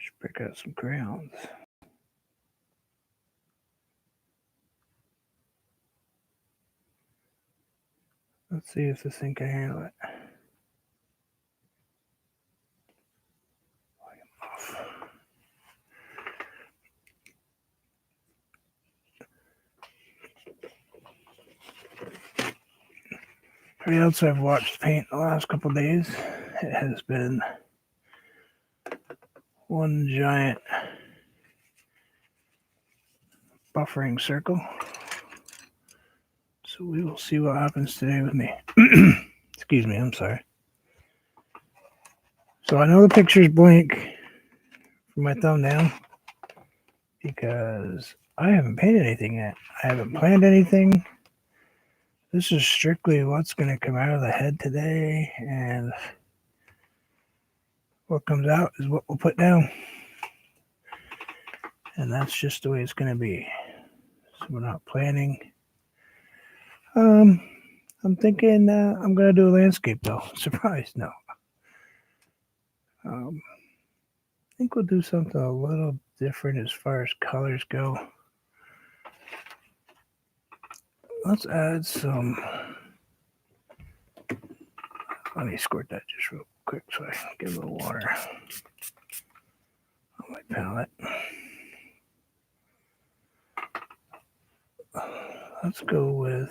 Should pick out some crayons. Let's see if this thing can handle it. Everything else I've watched paint the last couple days, it has been one giant buffering circle. So we will see what happens today with me. Excuse me, I'm sorry. So I know the picture's blank from my thumbnail because I haven't painted anything yet. I haven't planned anything. This is strictly what's going to come out of the head today, and what comes out is what we'll put down. And that's just the way it's going to be. So we're not planning. I'm thinking I'm going to do a landscape though. Surprise, no. I think we'll do something a little different as far as colors go. Let's add some. Let me squirt that just real quick so I can get a little water on my palette. Let's go with.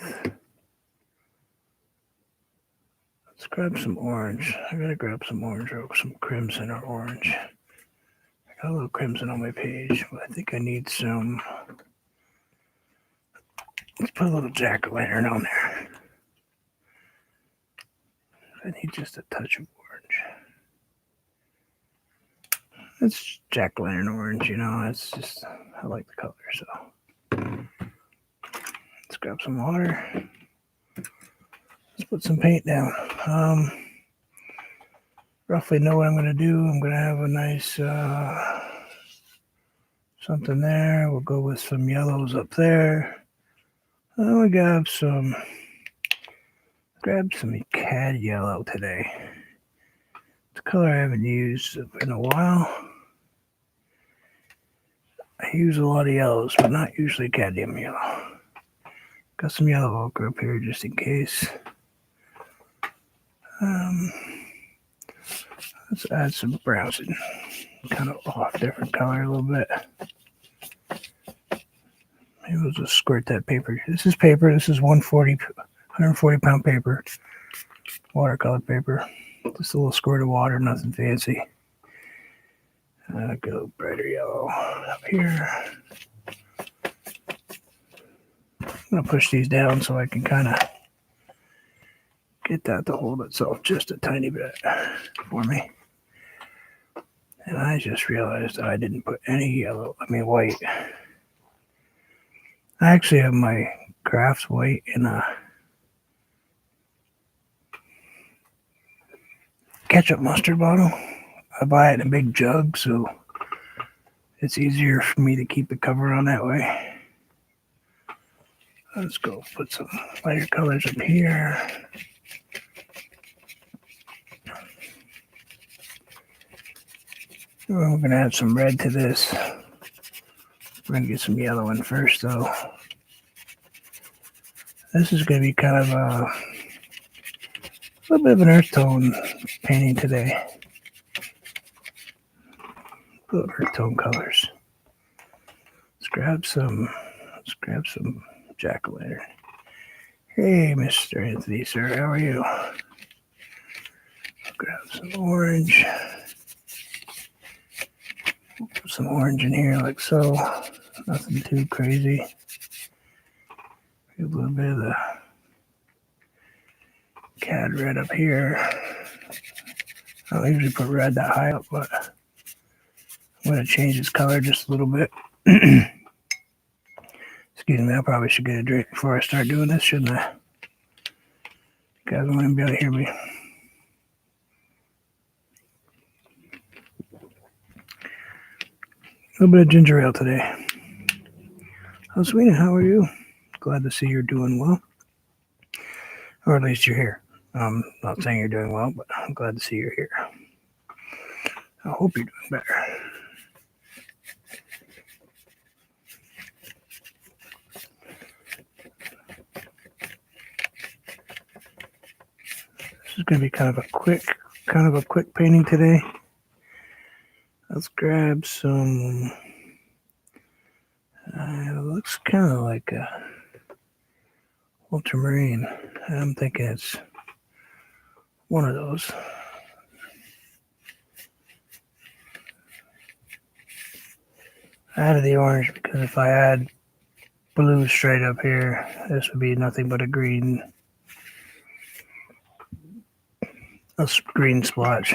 Let's grab some orange. I gotta grab some orange or some crimson or orange. I got a little crimson on my page, but I think I need some. Let's put a little jack-o'-lantern on there. I need just a touch of orange. It's jack-o'-lantern orange, you know. It's just, I like the color, so. Let's grab some water. Let's put some paint down. Roughly know what I'm going to do. I'm going to have a nice something there. We'll go with some yellows up there. We grab some cad yellow today. It's a color I haven't used in a while. I use a lot of yellows, but not usually cadmium yellow. Got some yellow ochre up here just in case. Let's add some browns and kind of off different color a little bit. Maybe we'll just squirt that paper. This is paper. This is 140 pound paper, watercolor paper. Just a little squirt of water, nothing fancy. Go brighter yellow up here. I'm going to push these down so I can kind of get that to hold itself just a tiny bit for me. And I just realized I didn't put any white. I actually have my crafts white in a ketchup mustard bottle. I buy it in a big jug, so it's easier for me to keep the cover on that way. Let's go put some lighter colors up here. We're going to add some red to this. We're going to get some yellow in first, though. This is going to be kind of a little bit of an earth tone painting today. Little earth tone colors. Let's grab some jack-o'-lantern. Hey, Mr. Anthony, sir, how are you? Grab some orange. Put some orange in here like so. Nothing too crazy. A little bit of the cad red up here. I don't usually put red that high up, but I'm going to change its color just a little bit. Excuse me, I probably should get a drink before I start doing this, shouldn't I? You guys won't even be able to hear me. A little bit of ginger ale today. Oh, Sweden, how are you? Glad to see you're doing well. Or at least you're here. I'm not saying you're doing well, but I'm glad to see you're here. I hope you're doing better. is going to be kind of a quick painting today. Let's grab some. It looks kind of like a ultramarine. I'm thinking it's one of those. I added the orange because if I add blue straight up here, this would be nothing but a green splotch.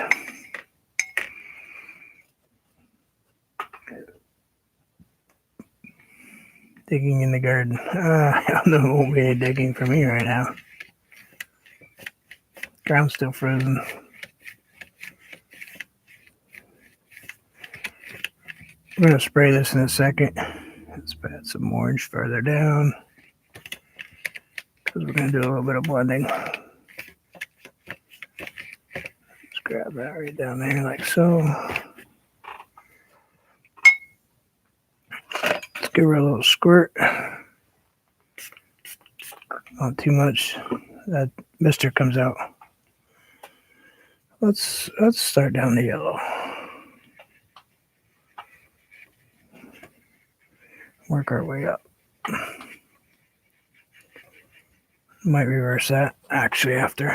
Digging in the garden. I don't know, it won't be any digging for me right now. Ground's still frozen. We're going to spray this in a second. Let's add some orange further down because we're going to do a little bit of blending. Let's grab that right down there like so. Let's give her a little squirt. Not too much. That mister comes out. Let's start down the yellow. Work our way up. Might reverse that actually after.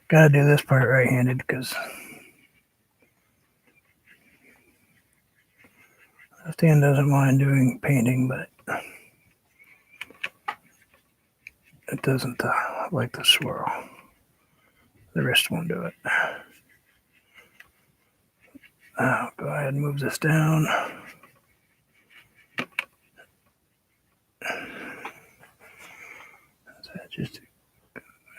Gotta do this part right-handed because left hand doesn't mind doing painting, but it doesn't like the swirl. The wrist won't do it. I'll go ahead and move this down.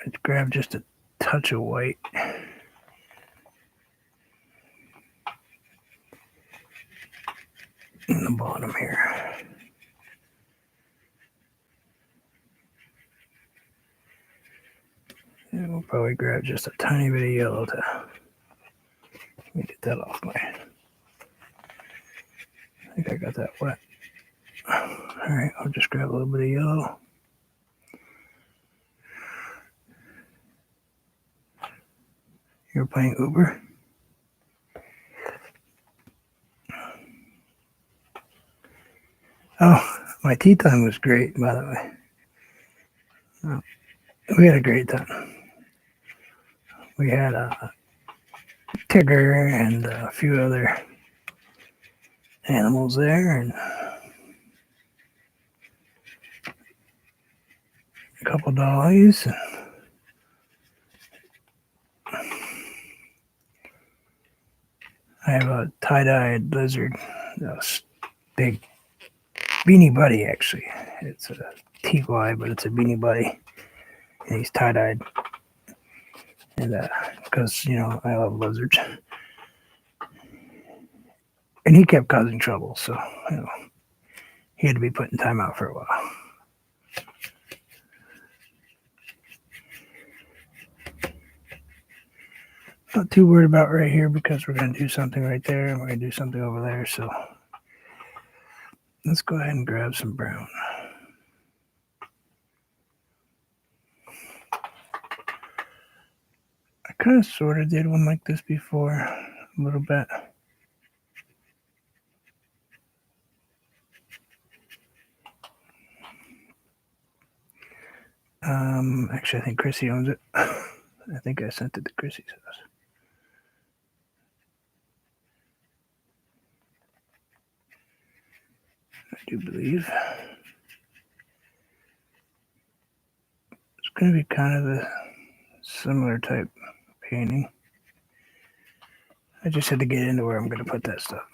I'd grab just a touch of white. In the bottom here. And we'll probably grab just a tiny bit of yellow to let me get that off my. I think I got that wet. Alright, I'll just grab a little bit of yellow. You're playing Uber? Oh, my tea time was great, by the way. Oh, we had a great time. We had a tiger and a few other animals there, and a couple dollies. I have a tie-dyed lizard, a big beanie buddy, actually. It's a TY, but it's a beanie buddy, and he's tie-dyed. And because, I love lizards. And he kept causing trouble, so, he had to be put in timeout for a while. Not too worried about right here because we're going to do something right there and we're going to do something over there. So let's go ahead and grab some brown. I kind of sort of did one like this before, a little bit. Actually, I think Chrissy owns it. I think I sent it to Chrissy's house. I do believe. It's going to be kind of a similar type painting. I just had to get into where I'm going to put that stuff.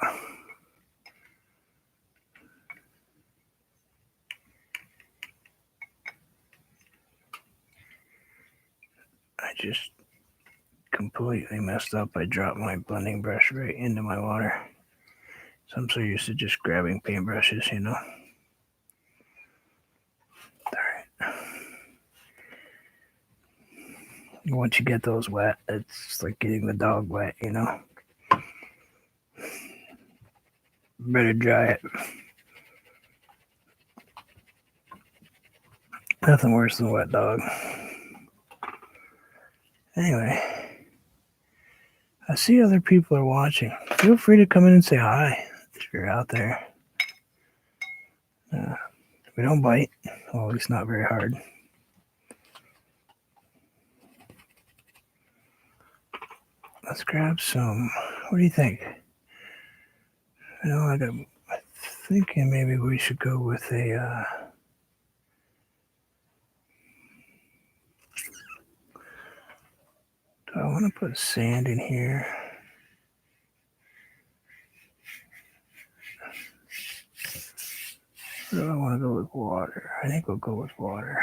I just completely messed up. I dropped my blending brush right into my water. So I'm so used to just grabbing paintbrushes, Alright. Once you get those wet, it's like getting the dog wet, Better dry it. Nothing worse than a wet dog. Anyway, I see other people are watching. Feel free to come in and say hi if you're out there. We don't bite, well, at least not very hard. Let's grab some. What do you think? I'm thinking maybe we should go with a. Do I want to put sand in here? Or do I want to go with water? I think we'll go with water.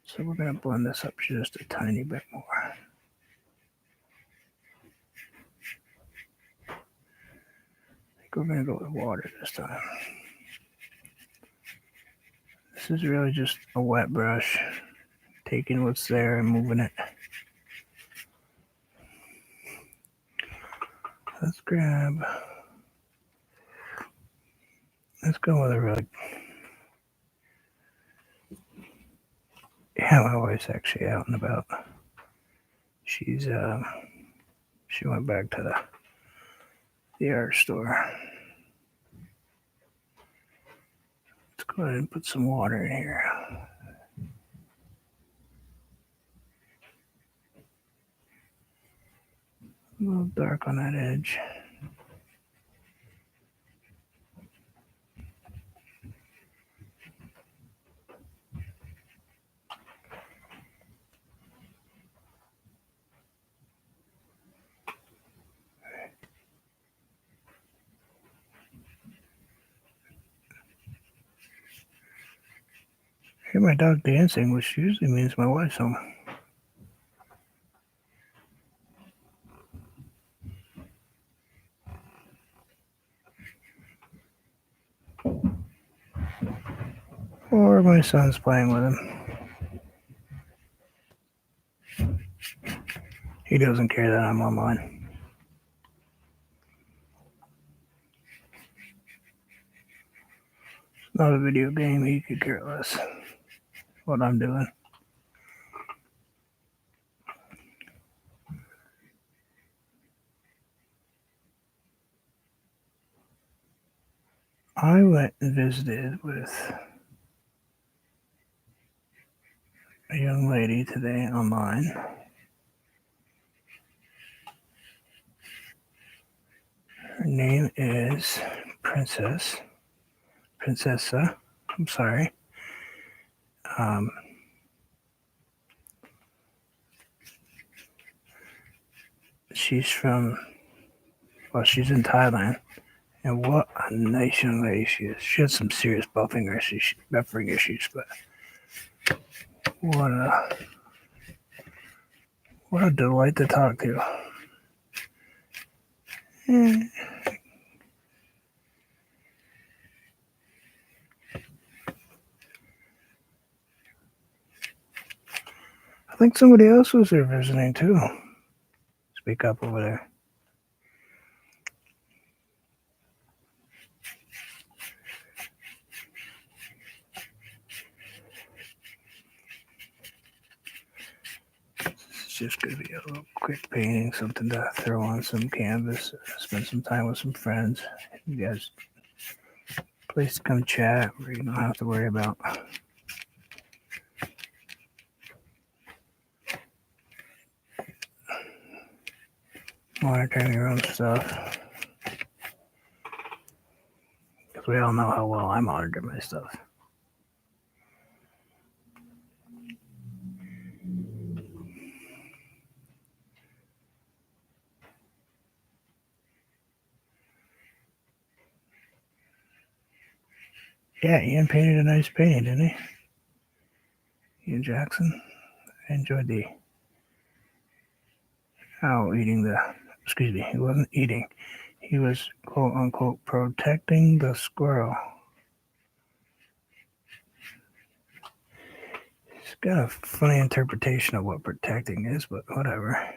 So we're going to blend this up just a tiny bit more. I think we're going to go with water this time. This is really just a wet brush, taking what's there and moving it. Let's go with a really. Yeah, my wife's actually out and about. She went back to the art store. Let's go ahead and put some water in here. A little dark on that edge. I hear my dog dancing, which usually means my wife's home. Or my son's playing with him. He doesn't care that I'm online. It's not a video game, he could care less what I'm doing. I went and visited with a young lady today online. Her name is Princessa. I'm sorry. She's in Thailand. And what a nice young lady she is. She has some serious buffering issues, but what a delight to talk to. I think somebody else was there visiting too. Speak up over there. It's just going to be a little quick painting, something to throw on some canvas, spend some time with some friends. You guys, place to come chat where you don't have to worry about monitoring your own stuff. Because we all know how well I monitor my stuff. Yeah, Ian painted a nice painting, didn't he? Ian Jackson. I enjoyed the excuse me, he wasn't eating. He was, quote unquote, protecting the squirrel. It's got a funny interpretation of what protecting is, but whatever.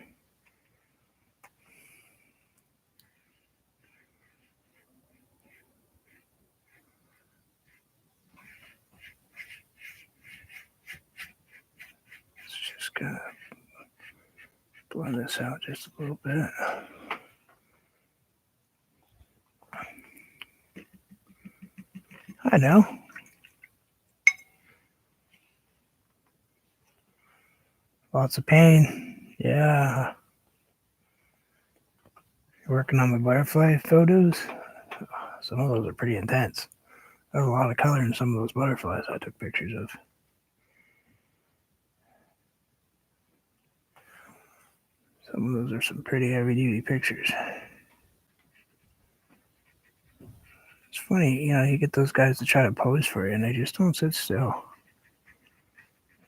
kind of blend this out just a little bit. I know. Lots of pain. Yeah. Working on my butterfly photos. Some of those are pretty intense. There's a lot of color in some of those butterflies I took pictures of. Some of those are some pretty heavy-duty pictures. It's funny, you get those guys to try to pose for you, and they just don't sit still.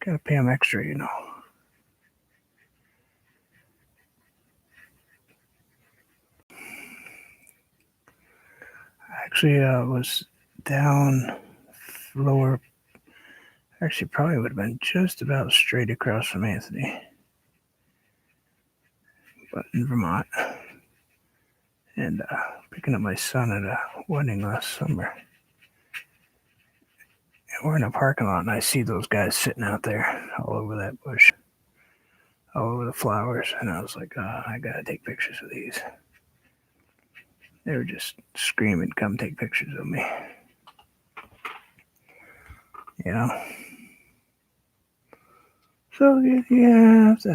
Gotta pay them extra, Actually, was down lower. Actually, probably would have been just about straight across from Anthony, but in Vermont. And picking up my son at a wedding last summer. And we're in a parking lot, and I see those guys sitting out there all over that bush, all over the flowers. And I was like, I gotta take pictures of these. They were just screaming, come take pictures of me. So, yeah, I have to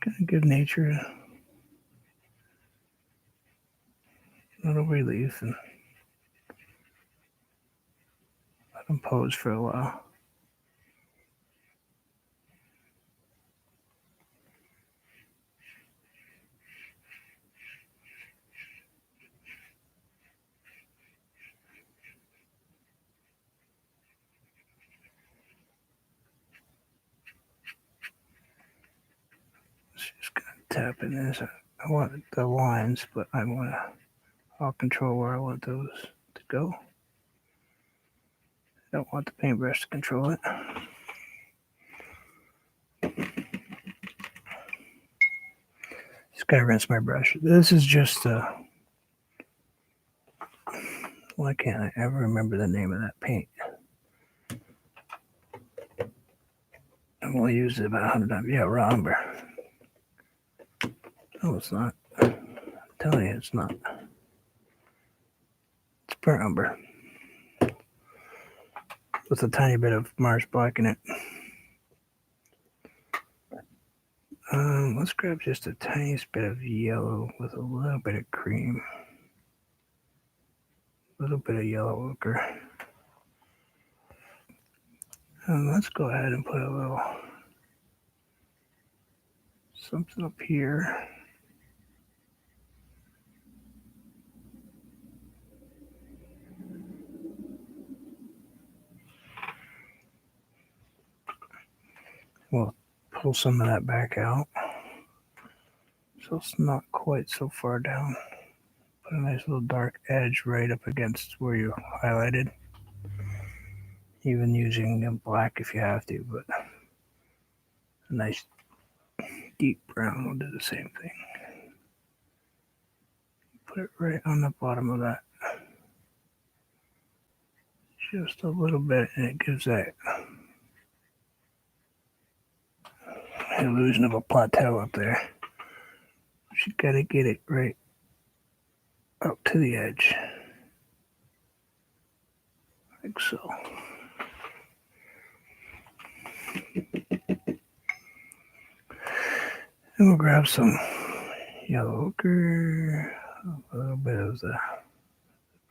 kind of give nature a little relief and let them pose for a while. Just gonna tap in this. I want the lines, but I'll control where I want those to go. I don't want the paintbrush to control it. Just gotta rinse my brush. This is just why can't I ever remember the name of that paint? I've only used it about 100 times. Yeah, raw umber. No, it's not. I'm telling you, it's not. It's burnt umber with a tiny bit of Mars black in it. Let's grab just a tiniest bit of yellow with a little bit of cream. A little bit of yellow ochre. Let's go ahead and put a little something up here. We'll pull some of that back out so it's not quite so far down. Put a nice little dark edge right up against where you highlighted. Even using black if you have to, but a nice deep brown will do the same thing. Put it right on the bottom of that. Just a little bit, and it gives that illusion of a plateau up there. You gotta get it right up to the edge, like so. And we'll grab some yellow ochre, a little bit of the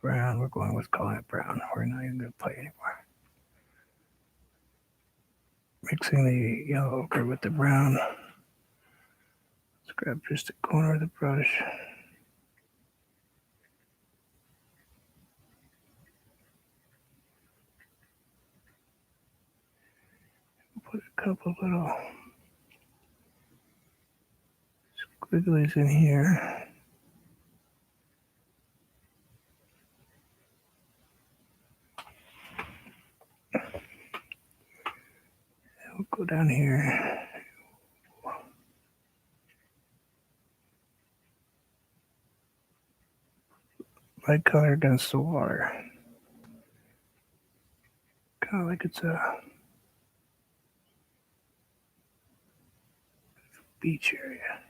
brown. We're going with calling it brown. We're not even going to play anymore. Mixing the yellow ochre with the brown. Let's grab just a corner of the brush. Put a couple little squigglies in here. We'll go down here. Light color against the water. Kind of like it's a beach area.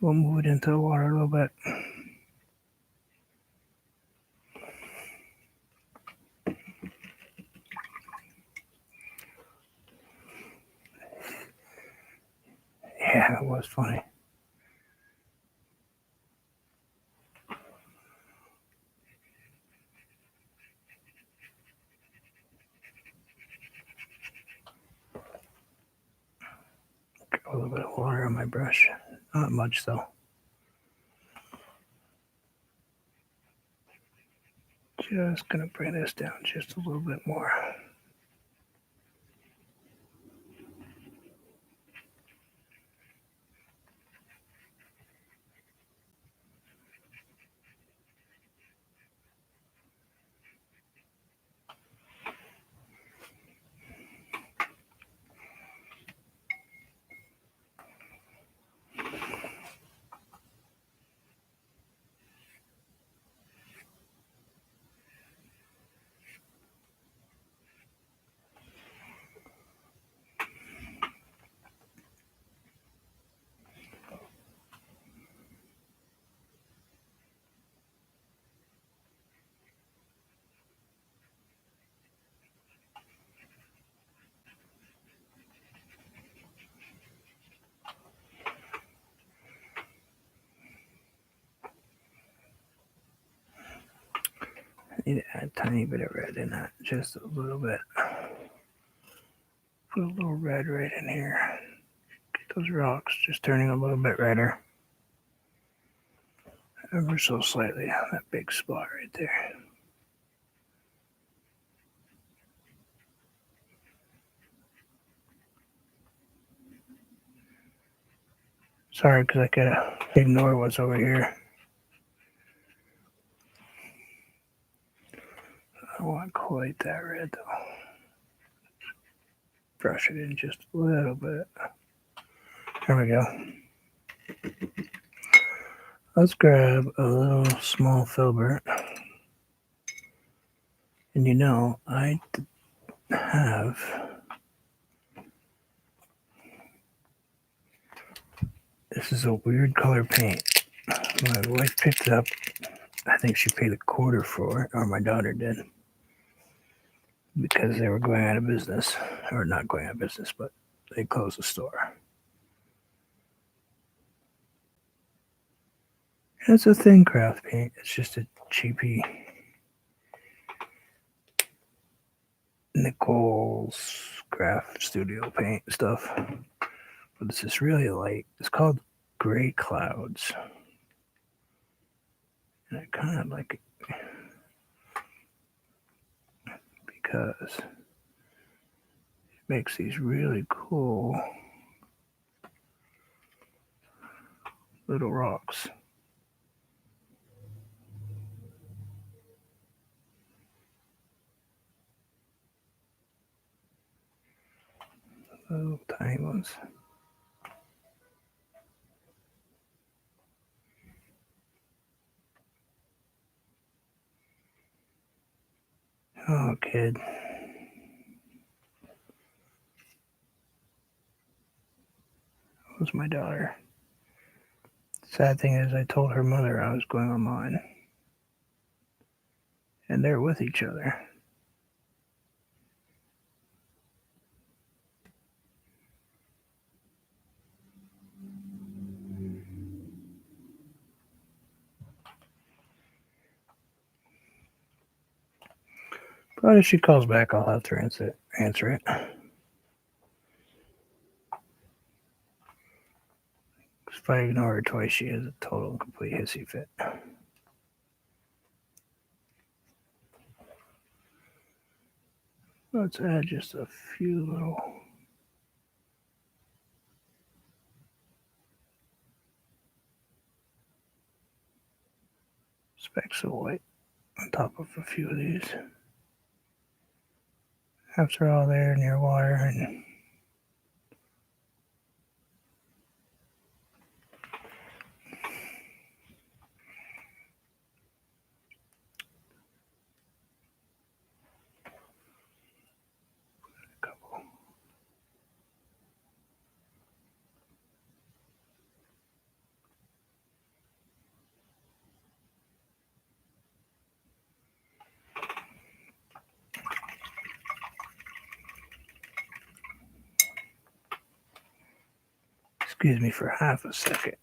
We'll move it into the water a little bit. Yeah, it was funny. Got a little bit of water on my brush. Not much though. Just gonna bring this down just a little bit more. I need to add a tiny bit of red in that, just a little bit. Put a little red right in here. Get those rocks just turning a little bit redder. Ever so slightly, that big spot right there. Sorry, because I gotta ignore what's over here. I don't want quite that red though. Brush it in just a little bit. There we go. Let's grab a little small filbert. And you know, I have this is a weird color paint. My wife picked it up. I think she paid $1/4 for it, or my daughter did, because they were going out of business, or not going out of business, but they closed the store. And it's a thin craft paint. It's just a cheapy Nichols Craft Studio paint stuff. But this is really light. It's called Gray Clouds. And I kind of like it because it makes these really cool little rocks. Little tiny ones. Oh, kid. That was my daughter. Sad thing is, I told her mother I was going online. And they're with each other. But if she calls back, I'll have to answer it. If I ignore her twice, she is a total and complete hissy fit. Let's add just a few little specks of white on top of a few of these. After all, they're near water and Excuse me for half a second.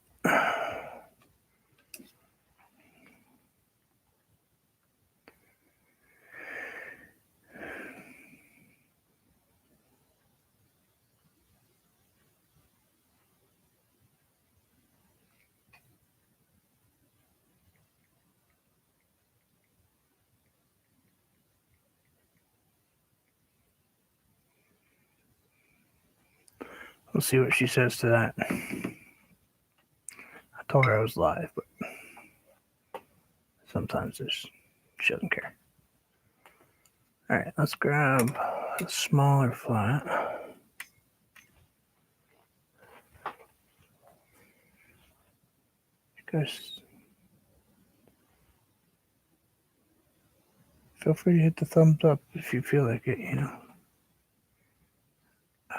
We'll see what she says to that. I told her I was live, but sometimes she doesn't care. All right, let's grab a smaller flat. You guys feel free to hit the thumbs up if you feel like it, I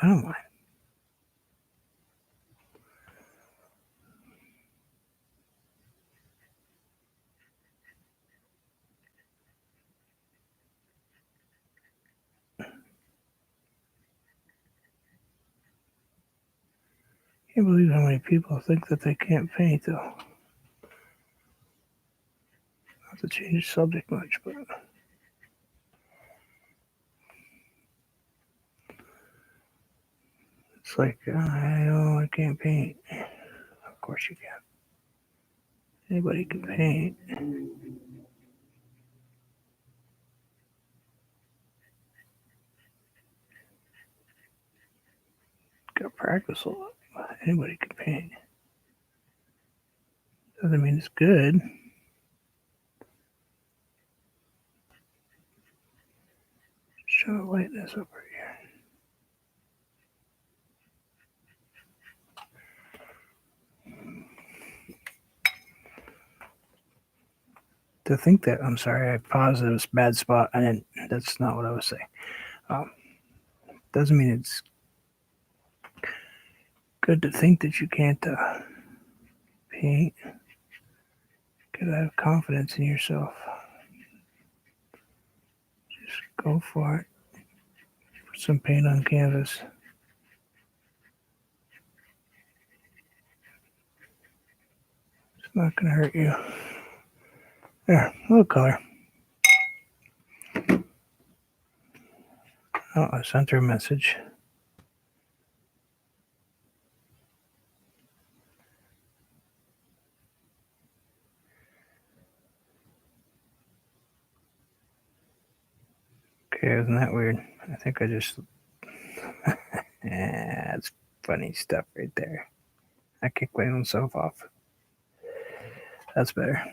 don't mind. Can't believe how many people think that they can't paint, though. Not to change the subject much, but it's like, I can't paint. Of course you can. Anybody can paint. Gotta practice a lot. Anybody can paint. Doesn't mean it's good. Just trying to lighten this up right here. To think that, I'm sorry, I paused at a bad spot. That's not what I was saying. Doesn't mean it's good to think that you can't paint. Gotta have confidence in yourself. Just go for it. Put some paint on canvas. It's not gonna hurt you. There, a little color. Oh, I sent her a message. Okay, isn't that weird? I think I just. That's funny stuff right there. I kicked my own self off. That's better.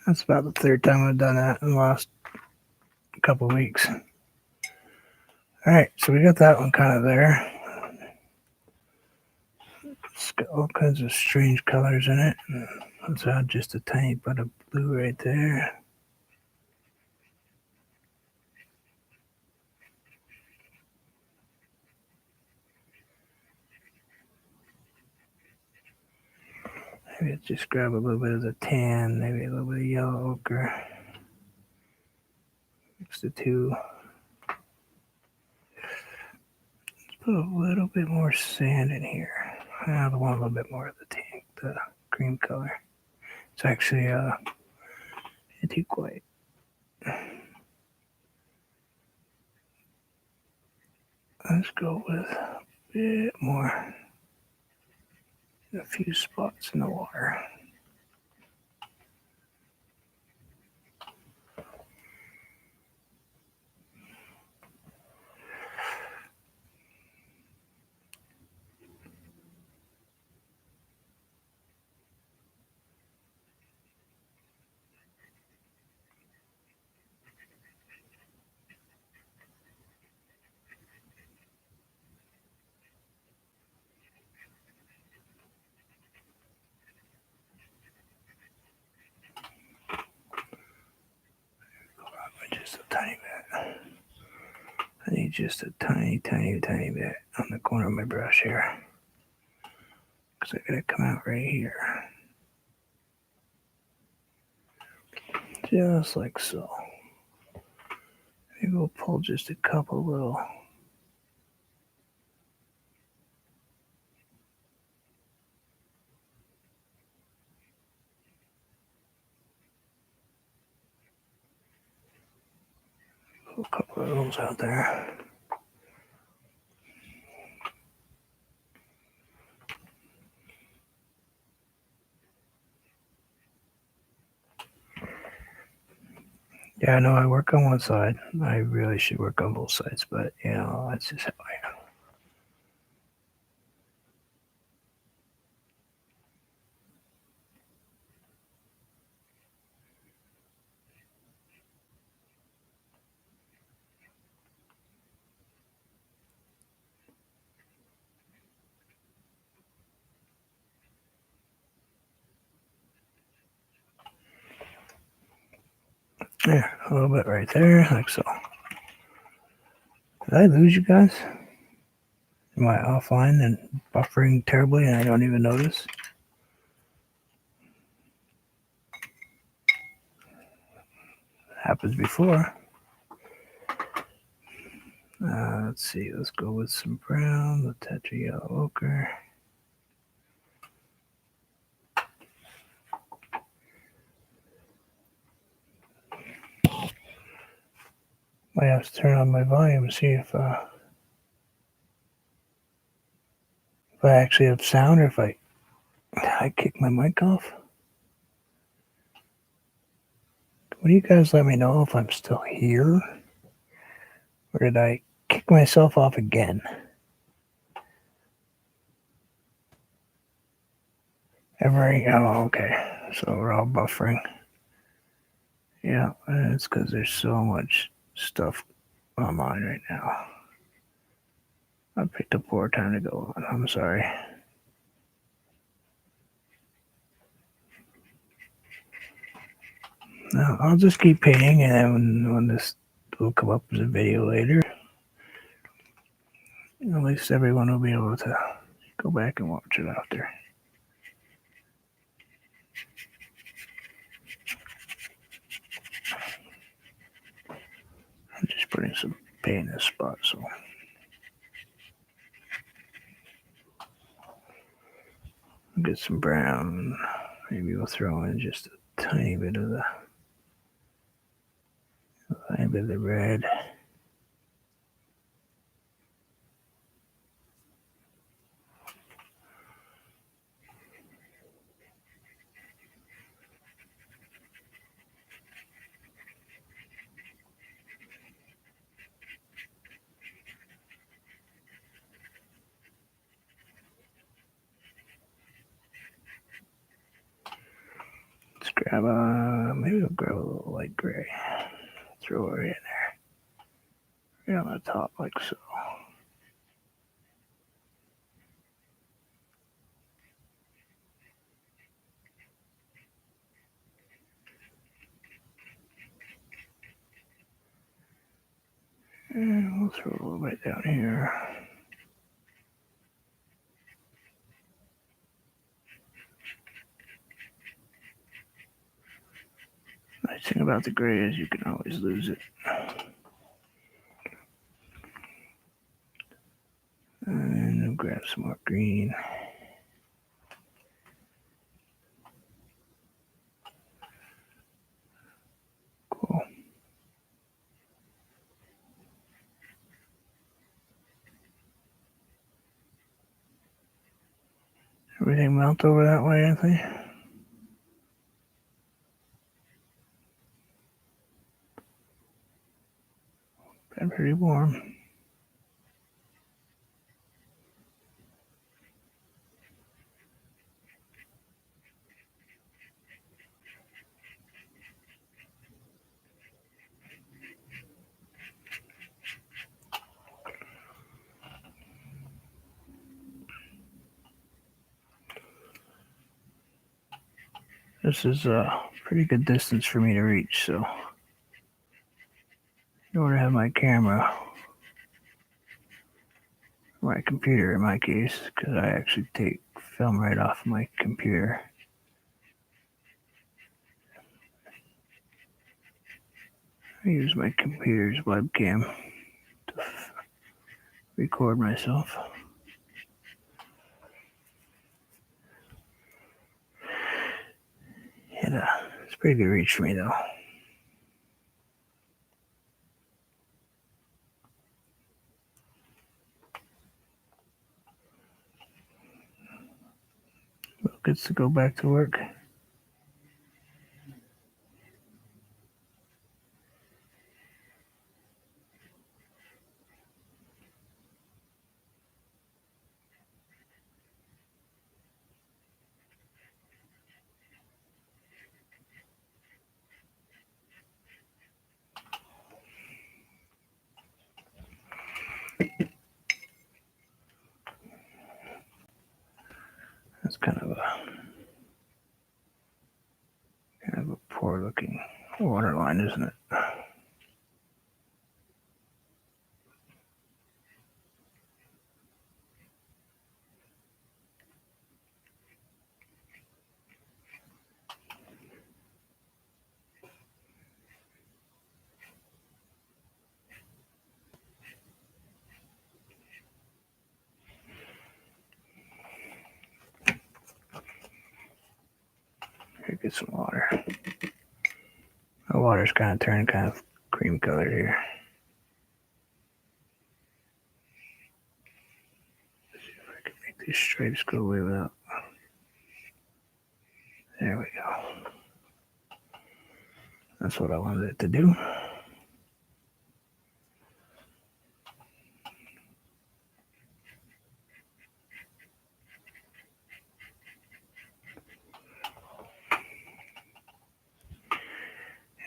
That's about the third time I've done that in the last couple of weeks. All right, so we got that one kind of there. It's got all kinds of strange colors in it. Let's add just a tiny bit of blue right there. Maybe just grab a little bit of the tan, maybe a little bit of yellow ochre. Mix the two. Let's put a little bit more sand in here. I want a little bit more of the tan, the cream color. It's actually antique white. Let's go with a bit more. A few spots in the water. Just a tiny bit. I need just a tiny bit on the corner of my brush here. Because I gotta come out right here. Just like so. Maybe we'll pull just a couple little a couple of those out there. Yeah, I know I work on one side. I really should work on both sides, but that's just how I am. Yeah, a little bit right there, like so. Did I lose you guys? Am I offline and buffering terribly and I don't even notice? Happens before. Let's see, let's go with some brown, the tetra yellow ochre. Might have to turn on my volume and see if I actually have sound or if I kick my mic off. Will you guys let me know if I'm still here? Or did I kick myself off again? Oh, okay. So we're all buffering. Yeah, it's because there's so much stuff online right now. I picked a poor time to go on. I'm sorry. No, I'll just keep painting, and then when this will come up as a video later, at least everyone will be able to go back and watch it after. I'm just putting some paint in this spot, so. I'll get some brown. Maybe we'll throw in just a tiny bit of the red. Let's grab maybe we'll grab a little light gray. Throw it in there. Right on the top, like so. And we'll throw a little bit down here. Nice thing about the gray is you can always lose it. And we'll grab some more green. Cool. Everything melt over that way, Anthony? Been pretty warm. This is a pretty good distance for me to reach, so in order to have my camera, my computer in my case, because I actually take film right off my computer. I use my computer's webcam to record myself. And it's pretty good reach for me though. gets to go back to work. That's kind of a poor looking water line, isn't it? Here, get some water. The water's kind of turning kind of cream colored here. Let's see if I can make these stripes go away without. There we go. That's what I wanted it to do.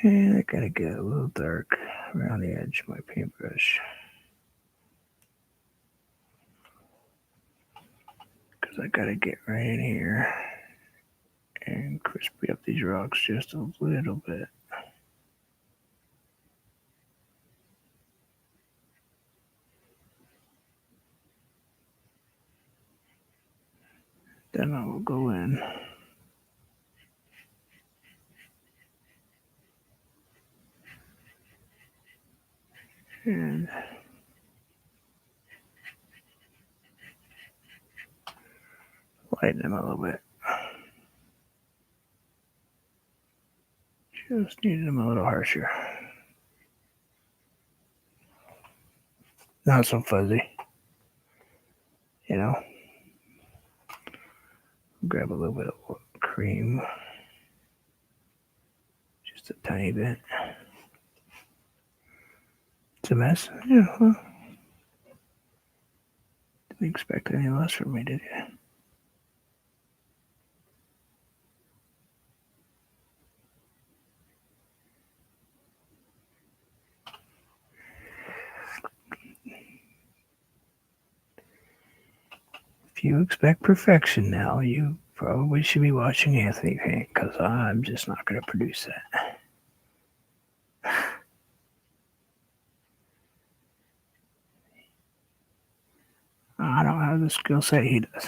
And I gotta get a little dark around the edge of my paintbrush. Because I gotta get right in here and crispy up these rocks just a little bit. Then I will go in and lighten them a little bit. Just needed them a little harsher. Not so fuzzy. You know? Grab a little bit of cream. Just a tiny bit. It's a mess. Yeah, well, didn't expect any less from me, did you? If you expect perfection now, you probably should be watching Anthony paint, because I'm just not going to produce that. I don't have the skill set he does.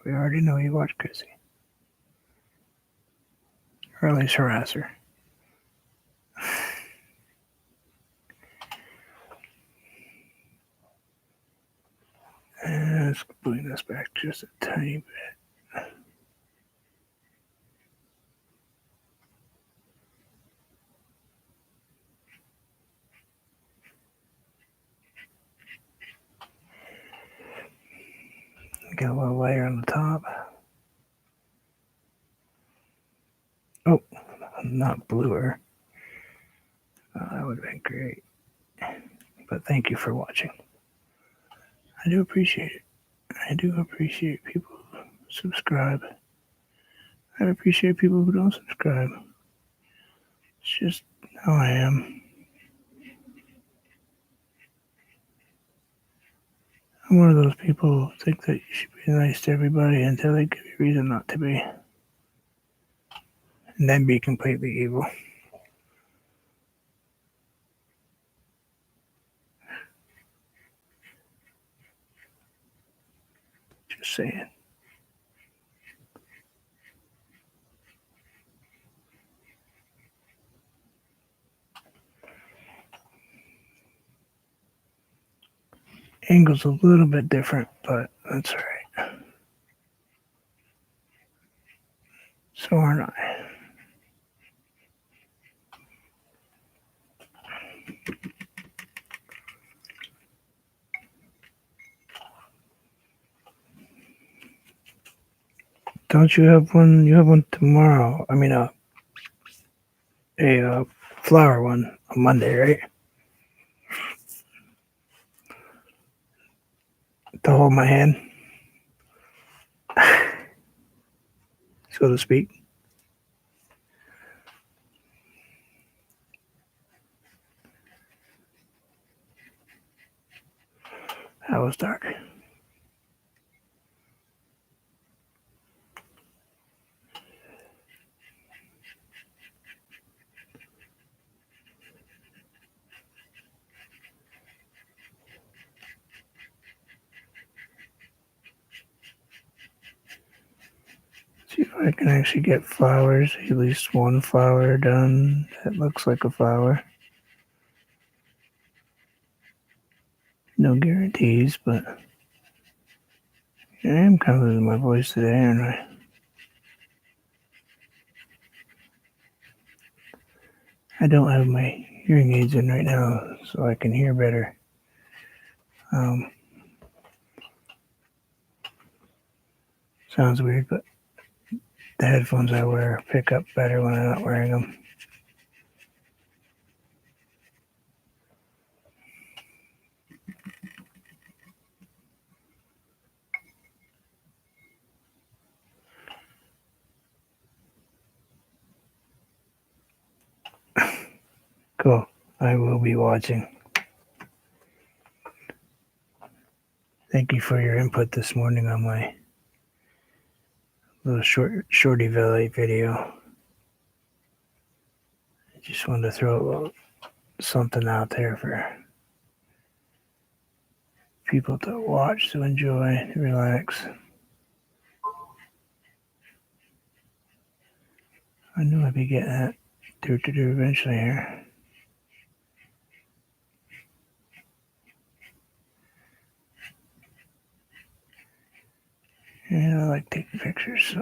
We already know you watch Chrissy. Or at least harass her. And let's bring this back just a tiny bit. Get a little layer on the top. Oh, not bluer. That would have been great. But thank you for watching. I do appreciate it. I do appreciate people who subscribe. I appreciate people who don't subscribe. It's just how I am. I'm one of those people who think that you should be nice to everybody until they give you a reason not to be. And then be completely evil. Just saying. Angle's a little bit different, but that's all right. So aren't I. Don't you have one? You have one tomorrow. I mean, a flower one on Monday, right? To hold my hand, so to speak. That was dark. See if I can actually get flowers, at least one flower done that looks like a flower. No guarantees, but I am kind of losing my voice today, aren't I? I don't have my hearing aids in right now, so I can hear better. Sounds weird, but the headphones I wear pick up better when I'm not wearing them. Cool. I will be watching. Thank you for your input this morning on my little shorty valley video. I just wanted to throw a little something out there for people to watch, to enjoy, to relax. I knew I'd be getting that do eventually here. Yeah, I like taking pictures, so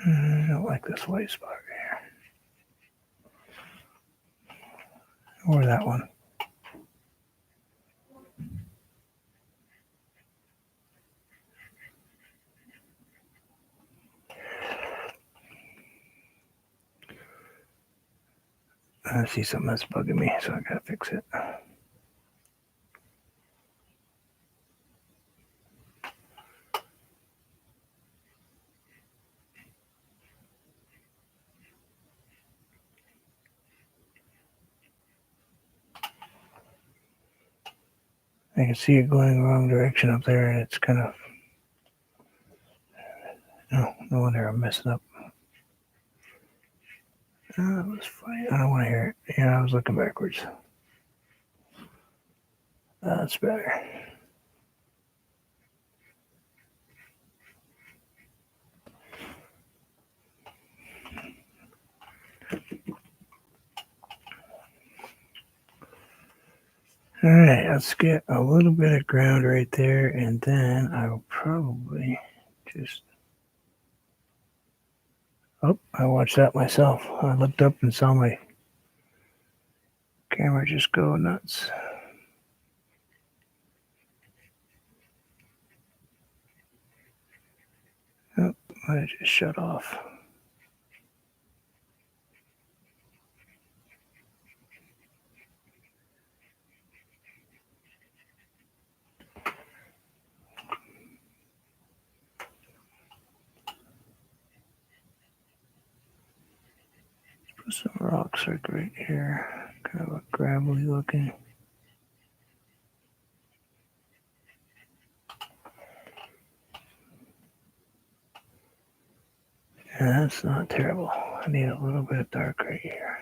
I don't like this white spot right here. Or that one. I see something that's bugging me, so I gotta fix it. I can see it going the wrong direction up there, and it's kind of no wonder I'm messing up. That was funny. I don't want to hear it. Yeah, I was looking backwards. That's better. All right, let's get a little bit of ground right there, and then I will probably just. Oh, I watched that myself. I looked up and saw my camera just go nuts. Oh, I just shut off. Put some rocks like right here, kind of a gravelly looking. Yeah, that's not terrible. I need a little bit of dark right here.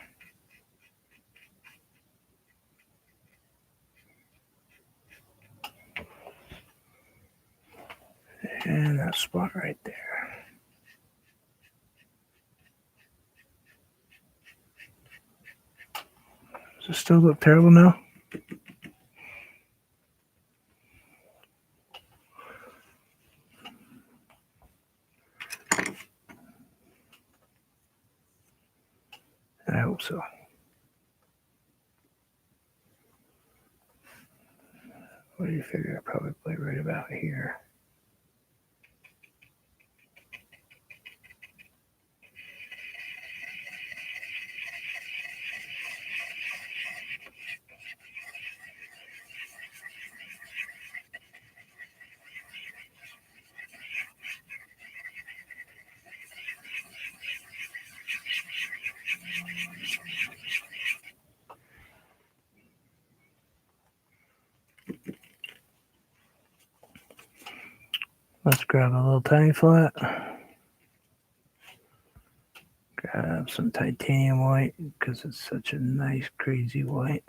And that spot right there. Does it still look terrible now? What do you figure? Probably right about here. Let's grab a little tiny flat. Grab some titanium white because it's such a nice, crazy white.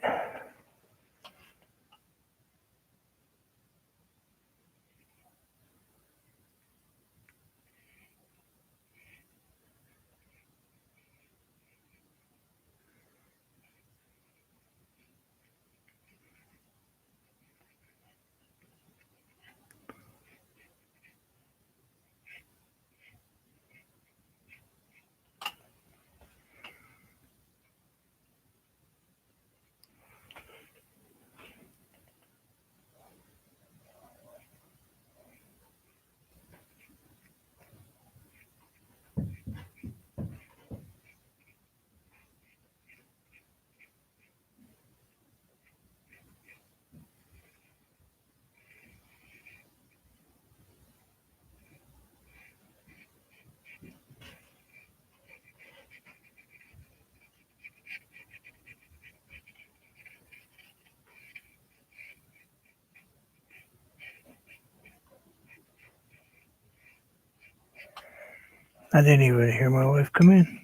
I didn't even hear my wife come in.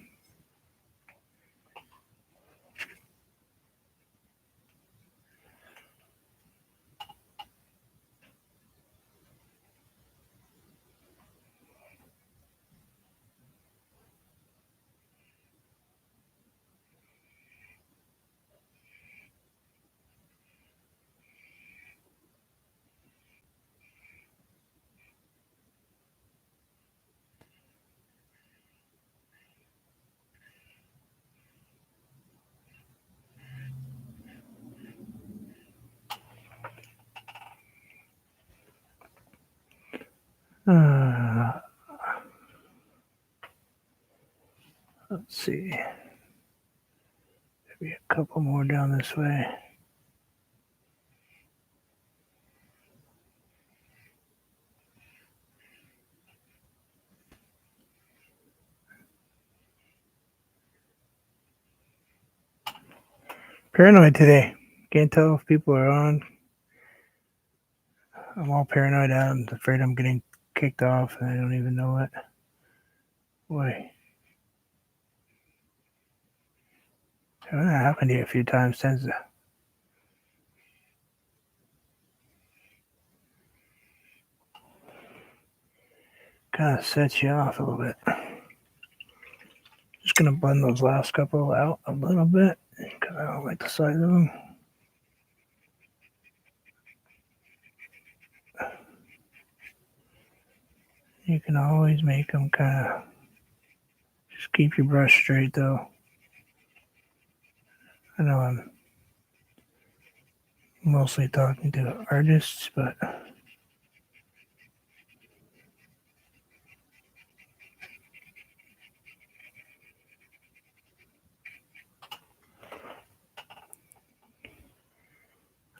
Let's see. Maybe a couple more down this way. Paranoid today. Can't tell if people are on. I'm all paranoid out. I'm afraid I'm getting kicked off and I don't even know it. Boy. That happened to you a few times since. Kind of sets you off a little bit. Just gonna blend those last couple out a little bit because I don't like the size of them. You can always make them kind of. Just keep your brush straight though. I know I'm mostly talking to artists, but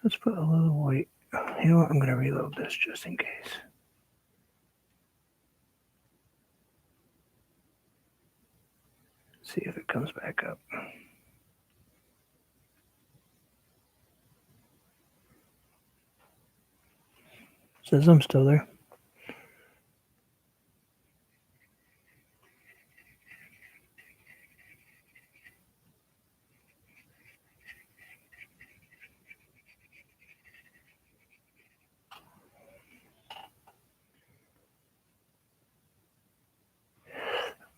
let's put a little white. You know what? I'm gonna reload this just in case. See if it comes back up. Says I'm still there.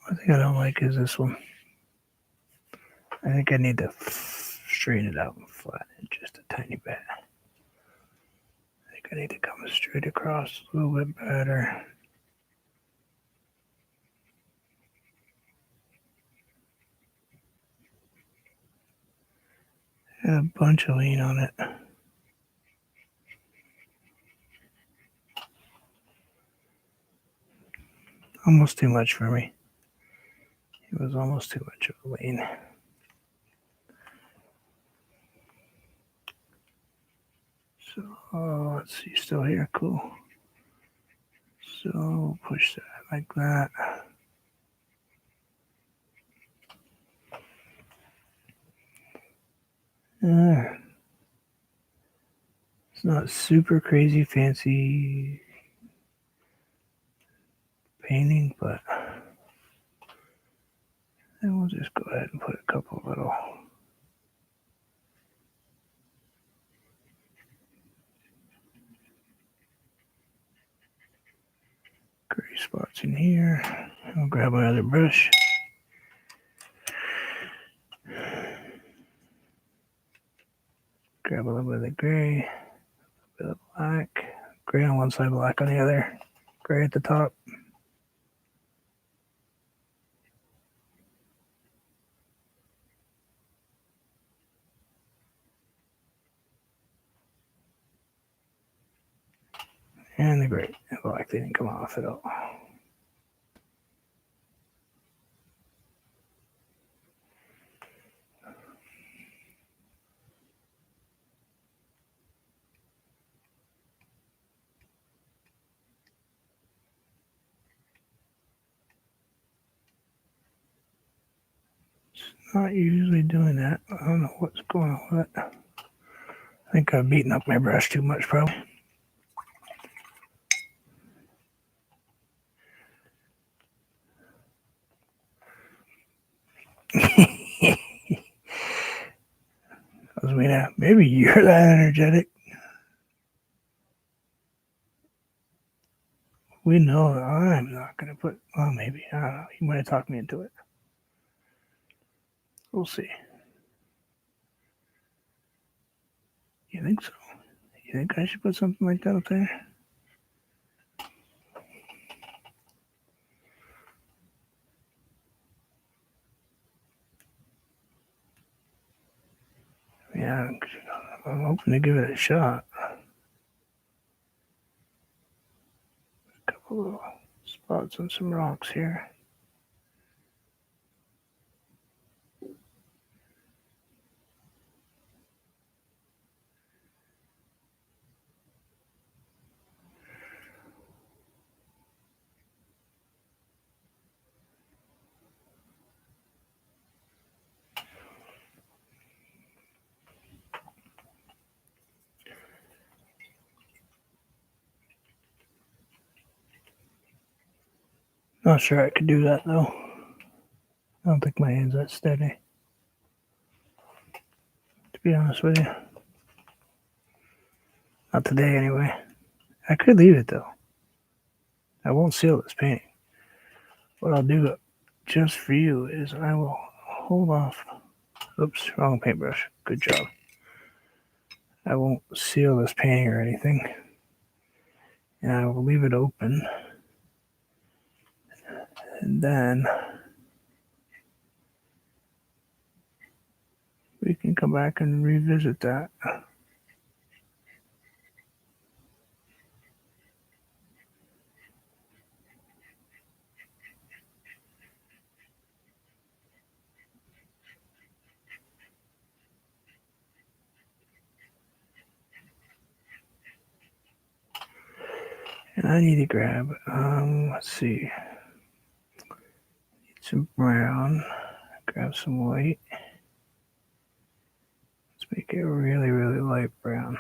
One thing I don't like is this one. I think I need to straighten it out and flatten it just a tiny bit. I think I need to come straight across a little bit better. Add a bunch of lean on it. almost too much for me. It was almost too much of a lane. So let's see, still here, cool. So push that like that. It's not super crazy fancy painting, but then we'll just go ahead and put a couple little gray spots in here. I'll grab another brush. Grab a little bit of the gray, a bit of black, gray on one side, black on the other, gray at the top. And the gray and black didn't come off at all. Not usually doing that. I don't know what's going on with it. I think I've beaten up my brush too much, probably. I mean, maybe you're that energetic. We know that I'm not going to put. Well, maybe. I don't know. You might have talked me into it. We'll see. You think so? You think I should put something like that up there? Yeah, I'm hoping to give it a shot. A couple little spots on some rocks here. Not sure I could do that though. I don't think my hand's that steady. To be honest with you. Not today anyway. I could leave it though. I won't seal this painting. What I'll do just for you is I will hold off. Oops, wrong paintbrush. Good job. I won't seal this painting or anything. And I will leave it open. And then we can come back and revisit that. And I need to grab, let's see, need some brown, grab some white. Let's make it really, really light brown.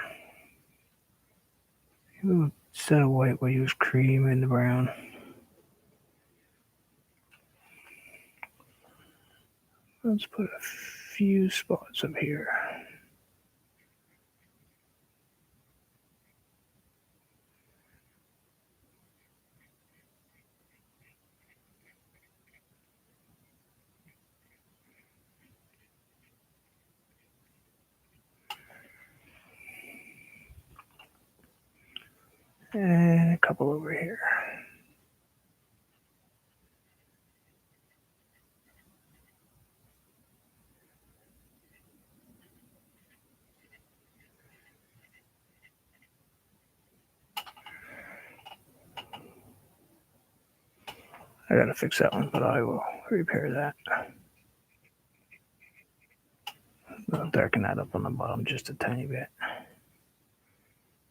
Instead of white, we'll use cream in the brown. Let's put a few spots up here. And a couple over here. I gotta fix that one, but I will repair that. I'll darken that up on the bottom just a tiny bit.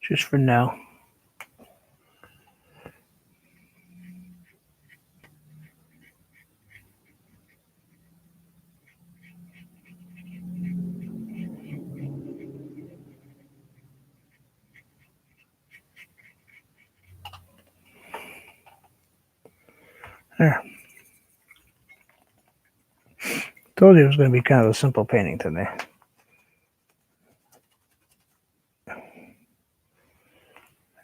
Just for now. There. Told you it was going to be kind of a simple painting today.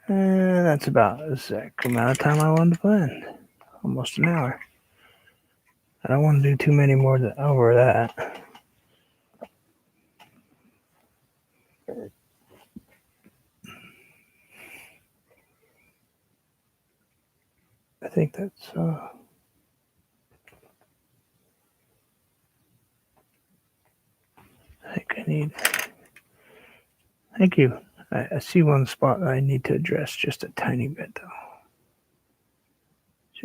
And that's about the exact amount of time I wanted to blend. Almost an hour. I don't want to do too many more over that. I think that's I think I need. Thank you. I see one spot I need to address just a tiny bit though.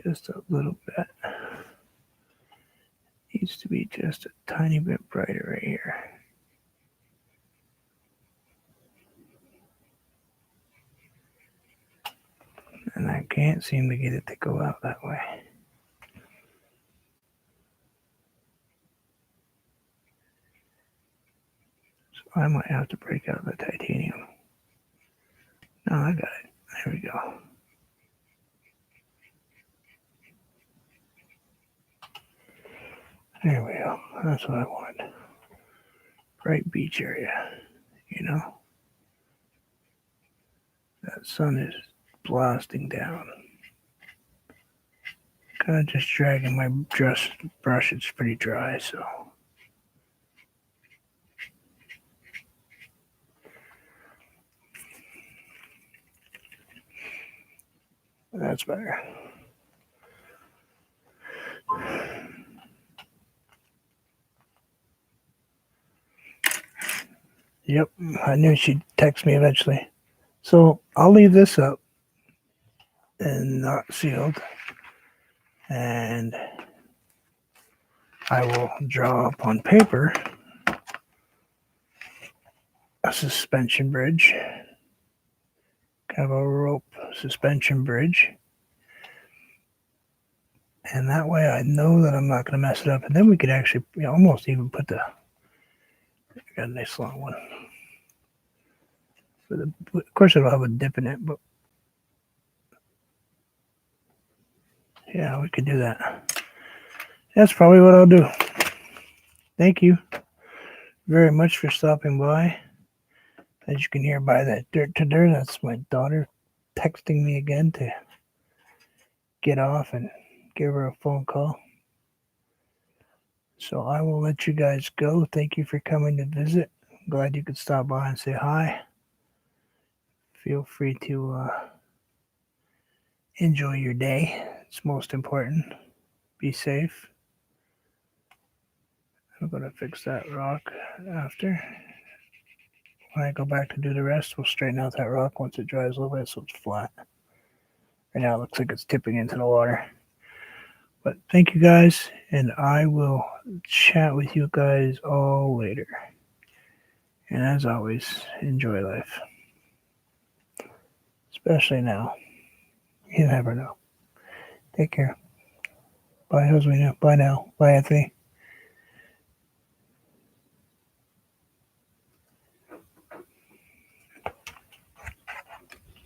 Just a little bit. Needs to be just a tiny bit brighter right here. And I can't seem to get it to go out that way. So I might have to break out the titanium. No, I got it. There we go. There we go. That's what I wanted. Bright beach area, you know? That sun is blasting down. Kind of just dragging my brush. It's pretty dry, so. That's better. Yep, I knew she'd text me eventually. So I'll leave this up and not sealed. And I will draw up on paper a suspension bridge, kind of a rope suspension bridge. And that way I know that I'm not going to mess it up. And then we could actually almost even put I got a nice long one. Of course, it'll have a dip in it, but yeah, we could do that. That's probably what I'll do. Thank you very much for stopping by. As you can hear by that dirt to dirt, that's my daughter texting me again to get off and give her a phone call. So I will let you guys go. Thank you for coming to visit. I'm glad you could stop by and say hi. Feel free to enjoy your day. It's most important. Be safe. I'm going to fix that rock after. When I go back to do the rest, we'll straighten out that rock once it dries a little bit so it's flat. Right now it looks like it's tipping into the water. But thank you guys, and I will chat with you guys all later. And as always, enjoy life. Especially now. You never know. Take care. Bye, Joswina. Bye now. Bye, Anthony.